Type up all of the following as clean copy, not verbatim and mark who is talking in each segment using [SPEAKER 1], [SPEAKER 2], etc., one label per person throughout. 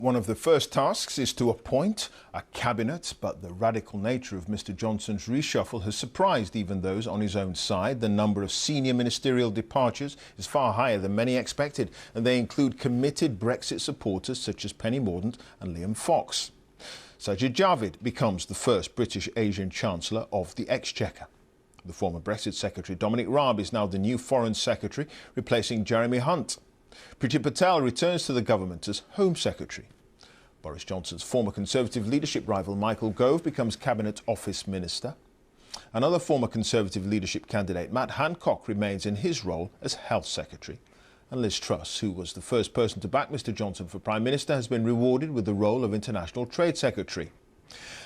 [SPEAKER 1] One of the first tasks is to appoint a cabinet, but the radical nature of Mr Johnson's reshuffle has surprised even those on his own side. The number of senior ministerial departures is far higher than many expected, and they include committed Brexit supporters such as Penny Mordaunt and Liam Fox. Sajid Javid becomes the first British Asian Chancellor of the Exchequer. The former Brexit Secretary Dominic Raab is now the new Foreign Secretary, replacing Jeremy Hunt. Priti Patel returns to the government as Home Secretary. Boris Johnson's former Conservative leadership rival Michael Gove becomes Cabinet Office Minister. Another former Conservative leadership candidate, Matt Hancock, remains in his role as Health Secretary. And Liz Truss, who was the first person to back Mr Johnson for Prime Minister, has been rewarded with the role of International Trade Secretary.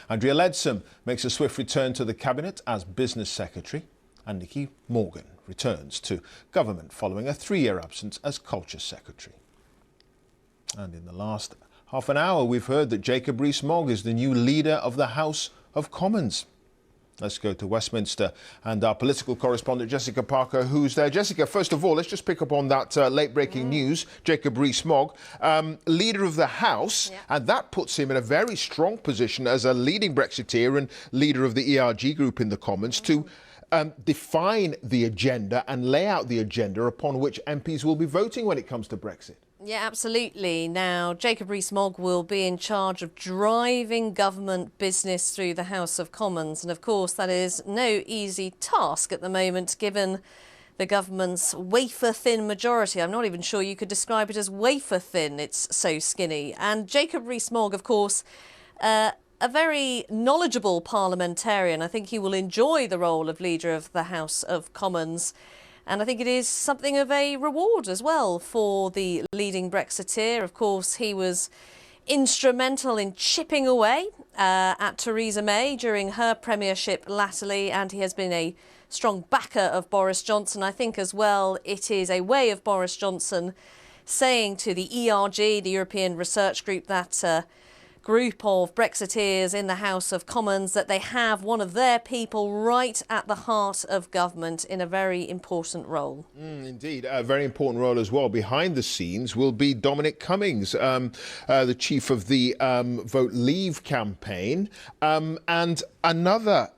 [SPEAKER 1] Andrea Leadsom makes a swift return to the Cabinet as Business Secretary. And Nicky Morgan returns to government following a 3-year absence as Culture Secretary. And in the last half an hour, we've heard that Jacob Rees-Mogg is the new leader of the House of Commons. Let's go to Westminster and our political correspondent Jessica Parker, who's there. Jessica, first of all, let's just pick up on that late-breaking news. Jacob Rees-Mogg, leader of the House, and that puts him in a very strong position as a leading Brexiteer and leader of the ERG group in the Commons to define the agenda and lay out the agenda upon which MPs will be voting when it comes to Brexit.
[SPEAKER 2] Yeah, absolutely. Now, Jacob Rees-Mogg will be in charge of driving government business through the House of Commons. And of course, that is no easy task at the moment, given the government's wafer-thin majority. I'm not even sure you could describe it as wafer-thin. It's so skinny. And Jacob Rees-Mogg, of course, a very knowledgeable parliamentarian. I think he will enjoy the role of leader of the House of Commons. And I think it is something of a reward as well for the leading Brexiteer. Of course, he was instrumental in chipping away at Theresa May during her premiership latterly, and he has been a strong backer of Boris Johnson. I think as well it is a way of Boris Johnson saying to the ERG, the European Research Group, that group of Brexiteers in the House of Commons, that they have one of their people right at the heart of government in a very important role.
[SPEAKER 1] Indeed, a very important role as well. Behind the scenes will be Dominic Cummings, the chief of the Vote Leave campaign, and another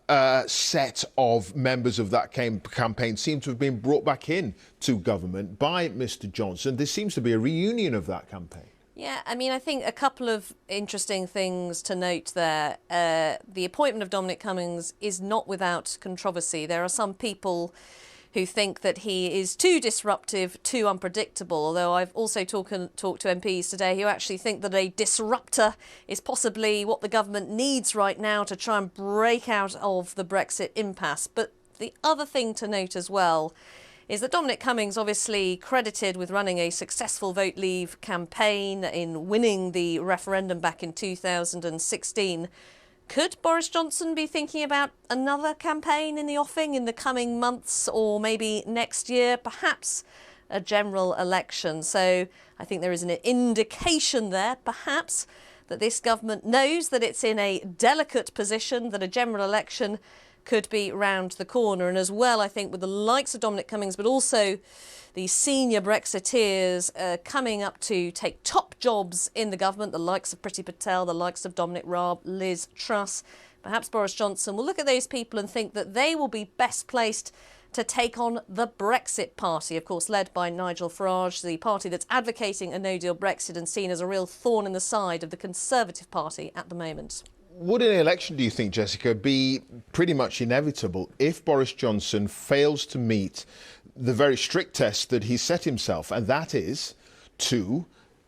[SPEAKER 1] set of members of that campaign seem to have been brought back in to government by Mr Johnson. There seems to be a reunion of that campaign.
[SPEAKER 2] Yeah, I mean, I think a couple of interesting things to note there. The appointment of Dominic Cummings is not without controversy. There are some people who think that he is too disruptive, too unpredictable, although I've also talked to MPs today who actually think that a disruptor is possibly what the government needs right now to try and break out of the Brexit impasse. But the other thing to note as well is that Dominic Cummings, obviously credited with running a successful Vote Leave campaign in winning the referendum back in 2016. Could Boris Johnson be thinking about another campaign in the offing in the coming months or maybe next year, perhaps a general election? So I think there is an indication there, perhaps, that this government knows that it's in a delicate position, that a general election could be round the corner. And as well, I think with the likes of Dominic Cummings, but also the senior Brexiteers coming up to take top jobs in the government, the likes of Priti Patel, the likes of Dominic Raab, Liz Truss, perhaps Boris Johnson will look at those people and think that they will be best placed to take on the Brexit party, of course, led by Nigel Farage, the party that's advocating a no-deal Brexit and seen as a real thorn in the side of the Conservative Party at the moment.
[SPEAKER 1] Would an election, do you think, Jessica, be pretty much inevitable if Boris Johnson fails to meet the very strict test that he set himself, and that is to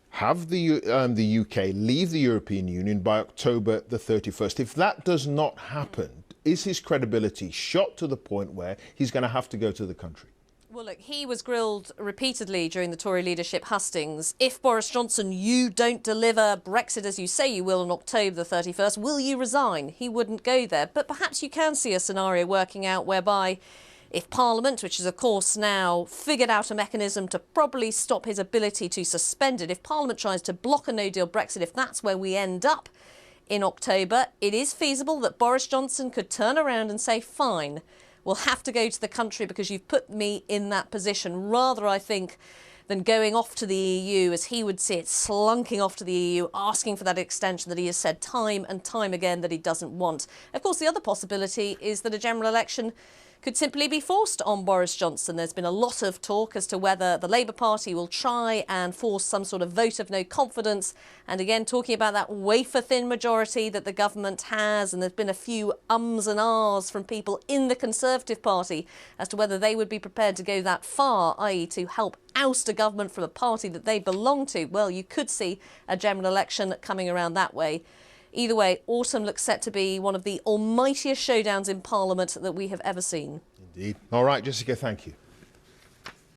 [SPEAKER 1] have the UK leave the European Union by October the 31st? If that does not happen, is his credibility shot to the point where he's going to have to go to the country?
[SPEAKER 2] Well, look, he was grilled repeatedly during the Tory leadership hustings. If Boris Johnson, you don't deliver Brexit as you say you will on October the 31st, will you resign? He wouldn't go there. But perhaps you can see a scenario working out whereby if Parliament, which is of course now figured out a mechanism to probably stop his ability to suspend it, if Parliament tries to block a no-deal Brexit, if that's where we end up in October, it is feasible that Boris Johnson could turn around and say, fine, will have to go to the country because you've put me in that position. Rather, I think than going off to the EU, as he would see it, slunking off to the EU, asking for that extension that he has said time and time again that he doesn't want. Of course, the other possibility is that a general election could simply be forced on Boris Johnson. There's been a lot of talk as to whether the Labour Party will try and force some sort of vote of no confidence. And again, talking about that wafer-thin majority that the government has. And there's been a few ums and ahs from people in the Conservative Party as to whether they would be prepared to go that far, i.e. to help oust a government from a party that they belong to. Well, you could see a general election coming around that way. Either way, autumn looks set to be one of the almightiest showdowns in Parliament that we have ever seen.
[SPEAKER 1] Indeed. All right, Jessica, thank you.